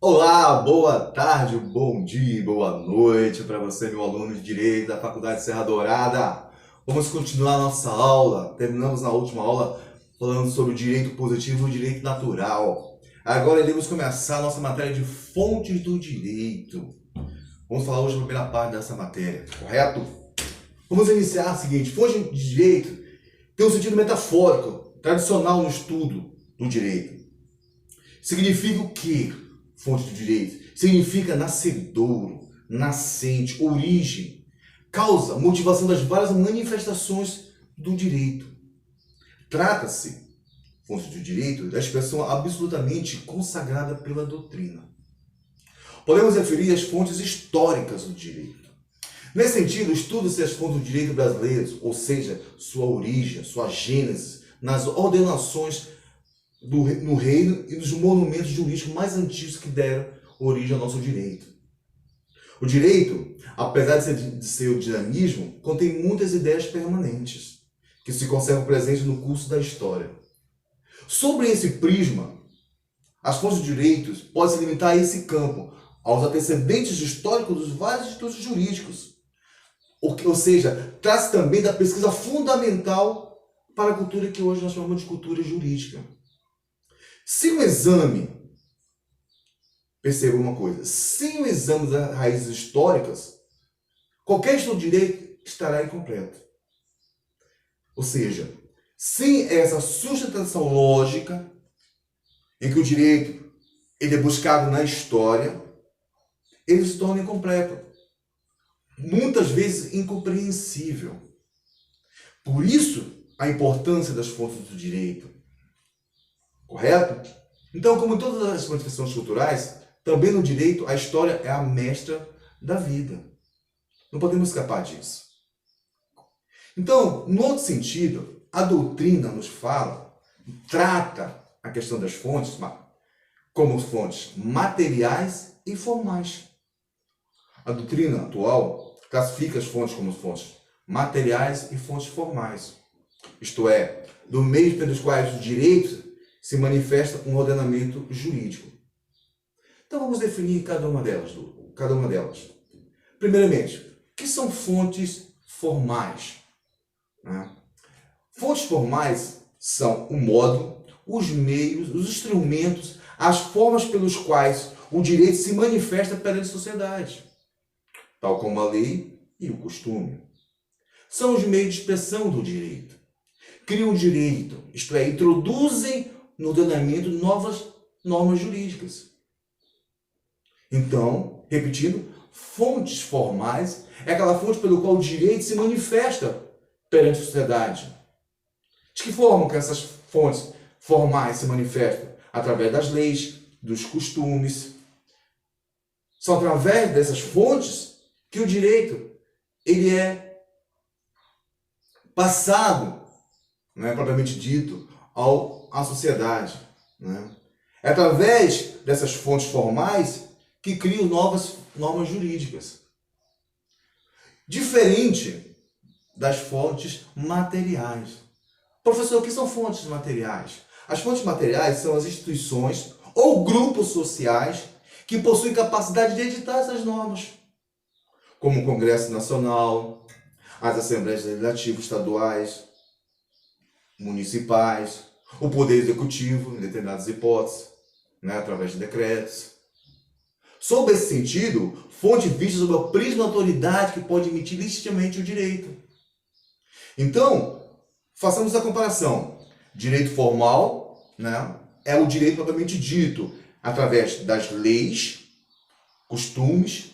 Olá, boa tarde, bom dia, boa noite para você, meu aluno de Direito da Faculdade Serra Dourada. Vamos continuar nossa aula. Terminamos na última aula falando sobre o direito positivo e o direito natural. Agora iremos começar a nossa matéria de fontes do direito. Vamos falar hoje da primeira parte dessa matéria, correto? Vamos iniciar o seguinte: fonte de direito tem um sentido metafórico, tradicional no estudo do direito. Significa o quê? Fonte do direito significa nascedouro, nascente, origem, causa, motivação das várias manifestações do direito. Trata-se, fonte do direito, da expressão absolutamente consagrada pela doutrina. Podemos referir as fontes históricas do direito. Nesse sentido, estuda-se as fontes do direito brasileiro, ou seja, sua origem, sua gênese, nas ordenações no reino e nos monumentos jurídicos mais antigos que deram origem ao nosso direito. O direito, apesar de ser o dinamismo, contém muitas ideias permanentes, que se conservam presentes no curso da história. Sobre esse prisma, as fontes de direitos podem se limitar a esse campo, aos antecedentes históricos dos vários institutos jurídicos. Ou seja, trata-se também da pesquisa fundamental para a cultura que hoje nós chamamos de cultura jurídica. Se o exame, perceba uma coisa, sem o exame das raízes históricas, qualquer estudo de direito estará incompleto. Ou seja, sem essa sustentação lógica, em que o direito ele é buscado na história, ele se torna incompleto. Muitas vezes incompreensível. Por isso, a importância das fontes do direito. Correto? Então, como em todas as manifestações culturais, também no direito a história é a mestra da vida. Não podemos escapar disso. Então, no outro sentido, a doutrina nos fala, trata a questão das fontes como fontes materiais e formais. A doutrina atual classifica as fontes como fontes materiais e fontes formais. Isto é, do meio pelos quais os direitos se manifesta um ordenamento jurídico. Então vamos definir cada uma delas. Primeiramente, o que são fontes formais? Fontes formais são o modo, os meios, os instrumentos, as formas pelos quais o direito se manifesta perante a sociedade, tal como a lei e o costume. São os meios de expressão do direito. Criam o direito, isto é, introduzem no ordenamento novas normas jurídicas. Então, repetindo, fontes formais é aquela fonte pelo qual o direito se manifesta perante a sociedade. De que forma que essas fontes formais se manifestam? Através das leis, dos costumes. São através dessas fontes que o direito ele é passado, não é propriamente dito, à sociedade. É através dessas fontes formais que criam novas normas jurídicas. Diferente das fontes materiais. Professor, o que são fontes materiais? As fontes materiais são as instituições ou grupos sociais que possuem capacidade de editar essas normas, como o Congresso Nacional, as Assembleias Legislativas Estaduais, municipais, o Poder Executivo, em determinadas hipóteses, através de decretos. Sob esse sentido, fonte vista sob o prisma da autoridade que pode emitir legitimamente o direito. Então, façamos a comparação. Direito formal é o direito propriamente dito, através das leis, costumes,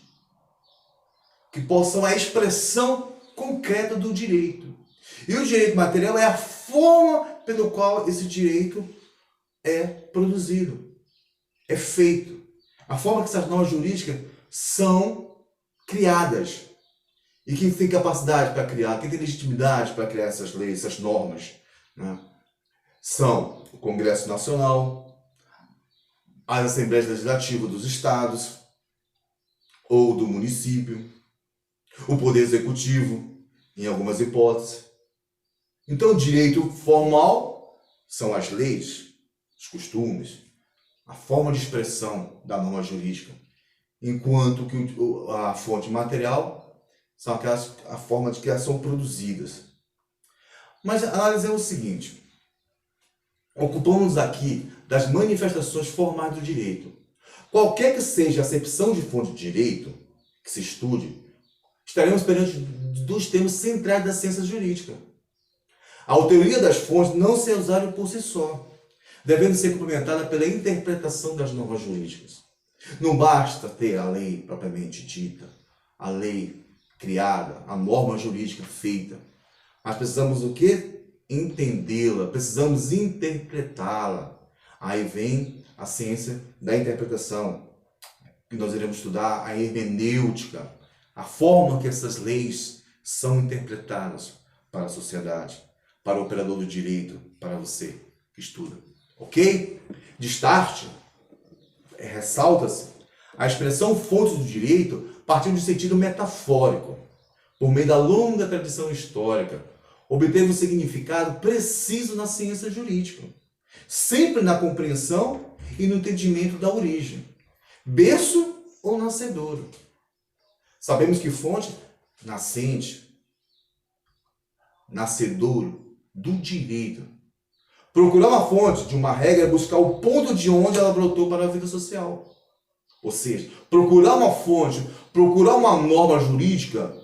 que possam a expressão concreta do direito. E o direito material é a forma pelo qual esse direito é produzido, é feito. A forma que essas normas jurídicas são criadas. E quem tem capacidade para criar, quem tem legitimidade para criar essas leis, essas normas, são o Congresso Nacional, as Assembleias Legislativas dos Estados ou do município, o Poder Executivo, em algumas hipóteses. Então, o direito formal são as leis, os costumes, a forma de expressão da norma jurídica, enquanto que a fonte material são a forma de criação produzidas. Mas analisemos o seguinte: ocupamos aqui das manifestações formais do direito. Qualquer que seja a acepção de fonte de direito que se estude, estaremos perante dos termos centrais da ciência jurídica. A teoria das fontes não se é usada por si só, devendo ser complementada pela interpretação das normas jurídicas. Não basta ter a lei propriamente dita, a lei criada, a norma jurídica feita, mas precisamos o quê? Entendê-la, precisamos interpretá-la. Aí vem a ciência da interpretação, que nós iremos estudar a hermenêutica, a forma que essas leis são interpretadas para a sociedade, para o operador do direito, para você que estuda. Ok? De start, ressalta-se a expressão fontes do direito partiu de um sentido metafórico, por meio da longa tradição histórica, obteve um significado preciso na ciência jurídica, sempre na compreensão e no entendimento da origem, berço ou nascedouro. Sabemos que fonte, nascente, nascedouro do direito. Procurar uma fonte de uma regra é buscar o ponto de onde ela brotou para a vida social. Ou seja, procurar uma fonte, procurar uma norma jurídica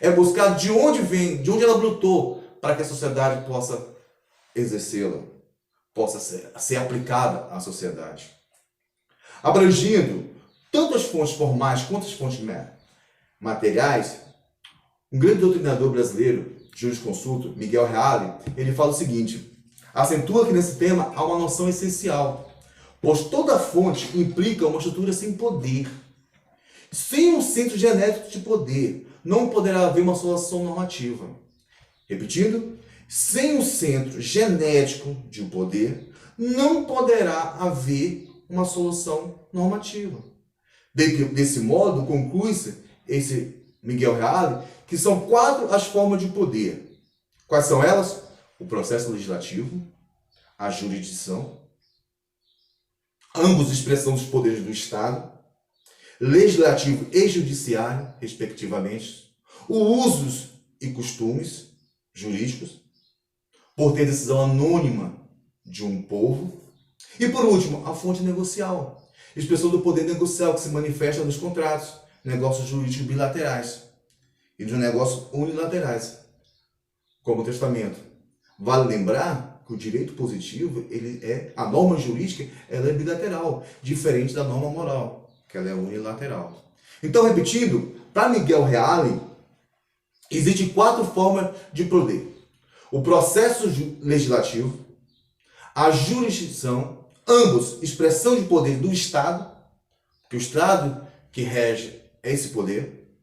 é buscar de onde vem, de onde ela brotou, para que a sociedade possa exercê-la, possa ser aplicada à sociedade. Abrangindo tanto as fontes formais quanto as fontes materiais, um grande doutrinador brasileiro, jurisconsulto, Miguel Reale, ele fala o seguinte: acentua que nesse tema há uma noção essencial, pois toda fonte implica uma estrutura sem poder. Sem um centro genético de poder, não poderá haver uma solução normativa. Repetindo, sem um centro genético de poder, não poderá haver uma solução normativa. Desse modo, conclui-se esse Miguel Reale que são 4 as formas de poder. Quais são elas? O processo legislativo, a jurisdição, ambos expressão dos poderes do Estado, legislativo e judiciário, respectivamente, os usos e costumes jurídicos, por ter decisão anônima de um povo, e por último, a fonte negocial, expressão do poder negocial que se manifesta nos contratos, negócios jurídicos bilaterais e nos negócios unilaterais, como o testamento. Vale lembrar que o direito positivo, a norma jurídica, ela é bilateral, diferente da norma moral, que ela é unilateral. Então, repetindo, para Miguel Reale, existem 4 formas de poder: o processo legislativo, a jurisdição, ambos expressão de poder do Estado, que o Estado que rege é esse poder,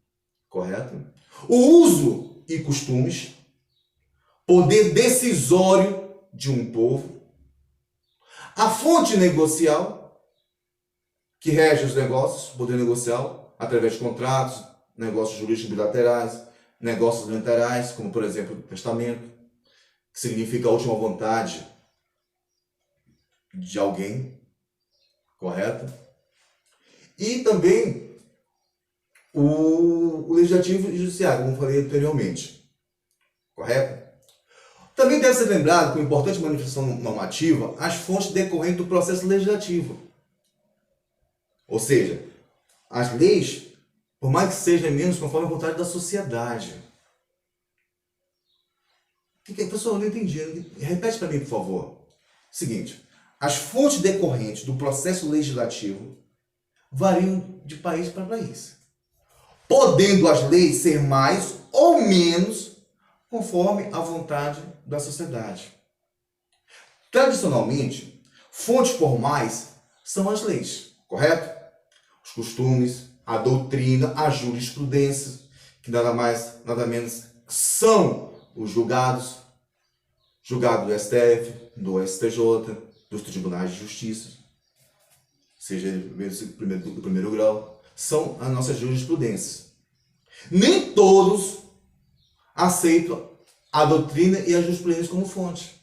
correto? O uso e costumes, poder decisório de um povo, a fonte negocial, que rege os negócios, poder negocial, através de contratos, negócios jurídicos bilaterais, negócios unilaterais, como por exemplo o testamento, que significa a última vontade de alguém, correto? E também o legislativo e o judiciário, como falei anteriormente, correto? Também deve ser lembrado, como importante manifestação normativa, as fontes decorrentes do processo legislativo. Ou seja, as leis, por mais que sejam menos conforme a vontade da sociedade. Pessoal, eu não entendi. Repete para mim, por favor. Seguinte, as fontes decorrentes do processo legislativo variam de país para país, podendo as leis ser mais ou menos conforme a vontade da sociedade. Tradicionalmente, fontes formais são as leis, correto? Os costumes, a doutrina, a jurisprudência, que nada mais, nada menos são os julgados, julgado do STF, do STJ, dos tribunais de justiça, seja do primeiro grau, são a nossa jurisprudência. Nem todos aceitam a doutrina e a jurisprudência como fonte.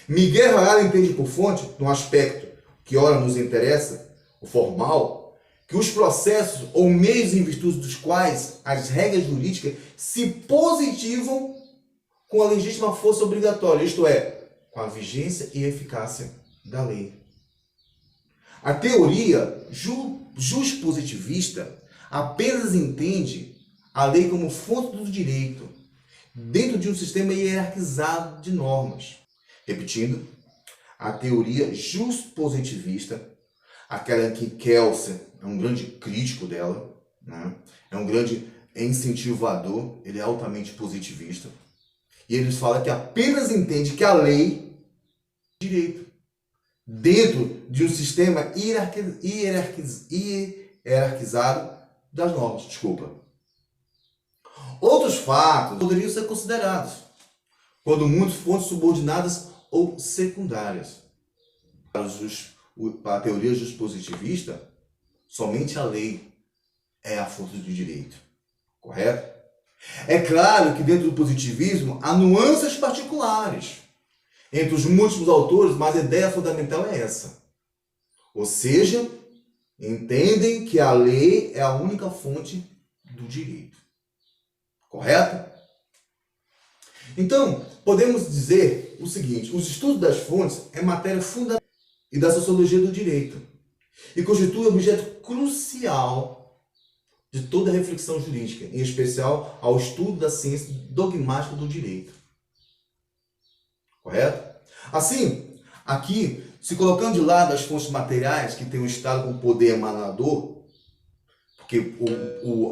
Miguel Reale entende por fonte, no aspecto que ora nos interessa, o formal, que os processos ou meios em virtude dos quais as regras jurídicas se positivam com a legítima força obrigatória, isto é, com a vigência e eficácia da lei. A teoria juspositivista apenas entende a lei como fonte do direito, dentro de um sistema hierarquizado de normas. Repetindo, a teoria juspositivista, aquela que Kelsen é um grande crítico dela, né? É um grande incentivador, ele é altamente positivista, e ele fala que apenas entende que a lei é direito, dentro de um sistema hierarquizado das normas. Outros fatos poderiam ser considerados, quando muitas fontes subordinadas ou secundárias. Para a teoria juspositivista, somente a lei é a fonte do direito. Correto? É claro que dentro do positivismo há nuances particulares entre os múltiplos autores, mas a ideia fundamental é essa. Ou seja, entendem que a lei é a única fonte do direito. Correto? Então, podemos dizer o seguinte: os estudos das fontes é matéria fundamental e da sociologia do direito e constitui objeto crucial de toda a reflexão jurídica, em especial ao estudo da ciência dogmática do direito. Correto? Assim, aqui, se colocando de lado as fontes materiais que têm o Estado como poder emanador, porque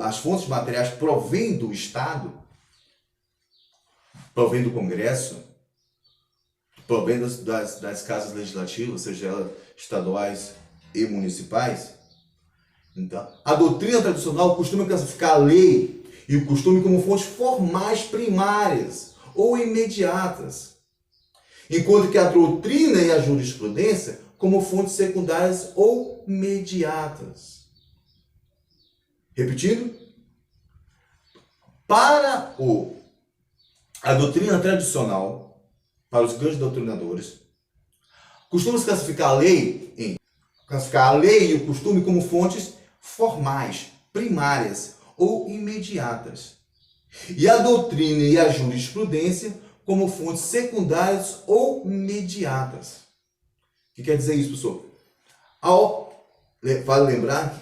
as fontes materiais provêm do Estado, provém do Congresso, provém das casas legislativas, seja elas estaduais e municipais. Então, a doutrina tradicional costuma classificar a lei e o costume como fontes formais primárias ou imediatas, enquanto que a doutrina e a jurisprudência como fontes secundárias ou mediatas. Repetindo, para a doutrina tradicional, para os grandes doutrinadores, costuma-se classificar a lei e o costume como fontes formais, primárias ou imediatas, e a doutrina e a jurisprudência como fontes secundárias ou mediatas. O que quer dizer isso, professor? Vale lembrar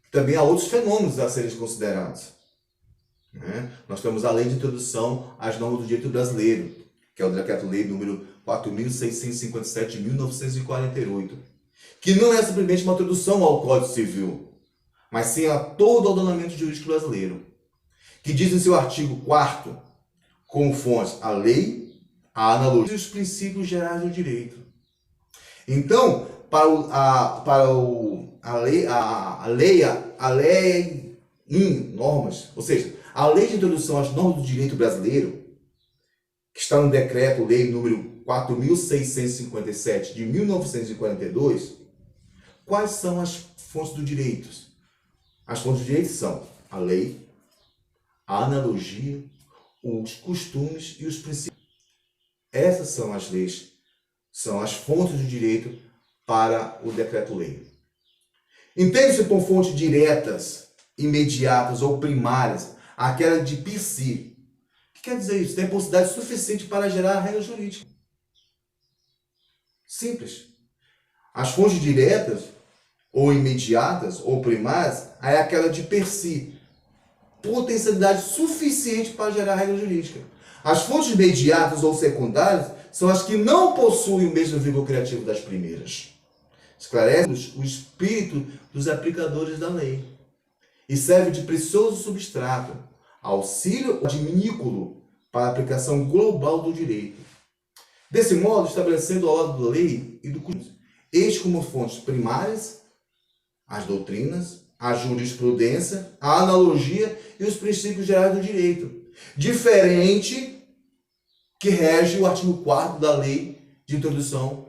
que também há outros fenômenos a serem considerados. Nós temos a Lei de Introdução às Normas do Direito Brasileiro, que é o Decreto-Lei número 4.657 de 1948, que não é simplesmente uma introdução ao Código Civil, mas sim a todo o ordenamento jurídico brasileiro, que diz em seu artigo 4º, como fontes a lei, a analogia e os princípios gerais do direito. Então, a lei em normas, ou seja, a Lei de Introdução às Normas do Direito Brasileiro, que está no Decreto-Lei número 4.657 de 1942, quais são as fontes do direito? As fontes do direito são a lei, a analogia, os costumes e os princípios. Essas são as leis, são as fontes do direito para o decreto-lei. Entende-se por fontes diretas, imediatas ou primárias, aquela de per si. O que quer dizer isso? Tem possibilidade suficiente para gerar a regra jurídica. Simples. As fontes diretas, ou imediatas, ou primárias, é aquela de per si. Potencialidade suficiente para gerar a regra jurídica. As fontes imediatas ou secundárias são as que não possuem o mesmo vigor criativo das primeiras. Esclarece o espírito dos aplicadores da lei e serve de precioso substrato, auxílio adminículo para a aplicação global do direito. Desse modo, estabelecendo ao lado da lei e do costume, este como fontes primárias, as doutrinas, a jurisprudência, a analogia e os princípios gerais do direito, diferente que rege o artigo 4º da Lei de Introdução,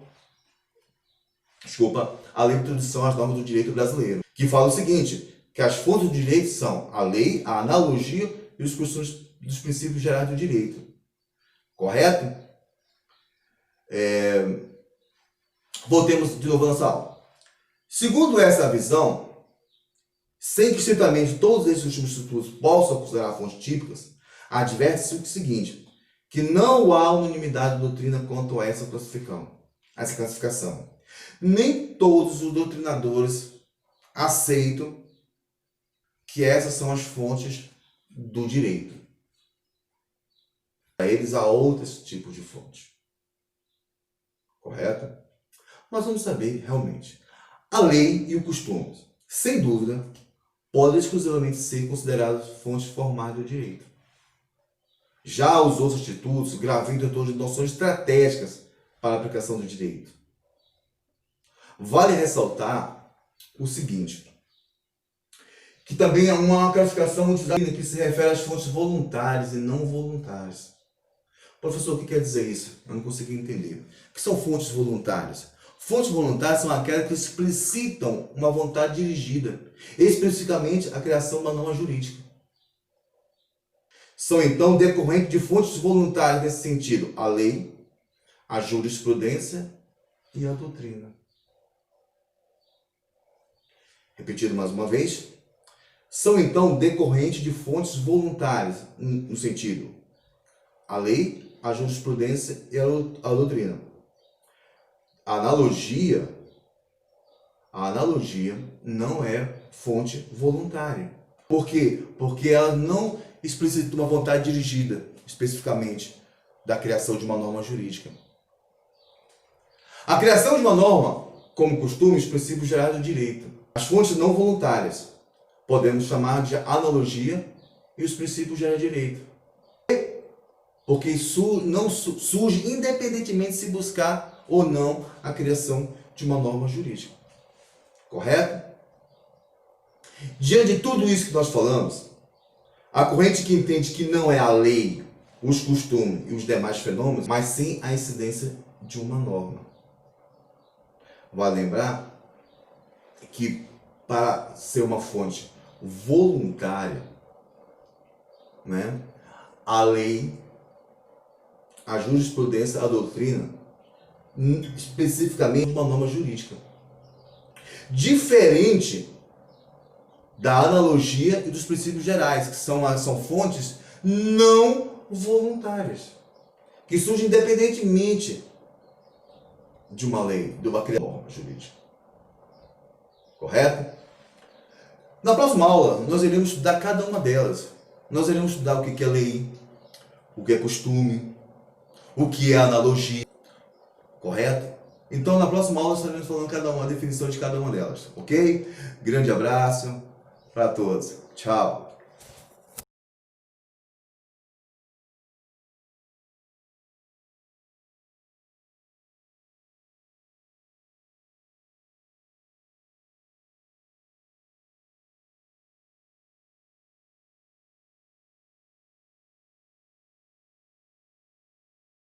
a Lei de Introdução às Normas do Direito Brasileiro, que fala o seguinte, que as fontes do direito são a lei, a analogia e os costumes dos princípios gerais do direito. Correto? Voltemos de novo à nossa aula. Segundo essa visão, sem que estritamente todos esses últimos estudos possam considerar fontes típicas, adverte-se o seguinte, que não há unanimidade de doutrina quanto a essa classificação. Nem todos os doutrinadores aceitam que essas são as fontes do direito. Para eles há outros tipos de fontes. Correto? Mas vamos saber realmente. A lei e o costume, sem dúvida, podem exclusivamente ser considerados fontes formais do direito. Já os outros institutos gravitam em torno de noções estratégicas para a aplicação do direito. Vale ressaltar o seguinte, que também é uma classificação utilizada que se refere às fontes voluntárias e não voluntárias. Professor, o que quer dizer isso? Eu não consegui entender. O que são fontes voluntárias? Fontes voluntárias são aquelas que explicitam uma vontade dirigida, especificamente a criação de uma norma jurídica. São então decorrentes de fontes voluntárias nesse sentido, a lei, a jurisprudência e a doutrina. Repetido mais uma vez, são então decorrentes de fontes voluntárias, no sentido, a lei, a jurisprudência e a doutrina. A analogia não é fonte voluntária. Por quê? Porque ela não explicita uma vontade dirigida, especificamente, da criação de uma norma jurídica. A criação de uma norma, como costume, os princípios gerais do direito. As fontes não voluntárias, podemos chamar de analogia e os princípios gerais do direito. Porque isso não surge independentemente de se buscar ou não a criação de uma norma jurídica. Correto? Diante de tudo isso que nós falamos, a corrente que entende que não é a lei, os costumes e os demais fenômenos, mas sim a incidência de uma norma. Vale lembrar que para ser uma fonte voluntária, a lei, a jurisprudência, a doutrina, especificamente uma norma jurídica. Diferente da analogia e dos princípios gerais, que são fontes não voluntárias, que surgem independentemente de uma lei, de uma norma jurídica. Correto? Na próxima aula, nós iremos estudar cada uma delas. Nós iremos estudar o que é lei, o que é costume, o que é analogia. Correto? Então, na próxima aula, estaremos falando a definição de cada uma delas. Ok? Grande abraço para todos. Tchau.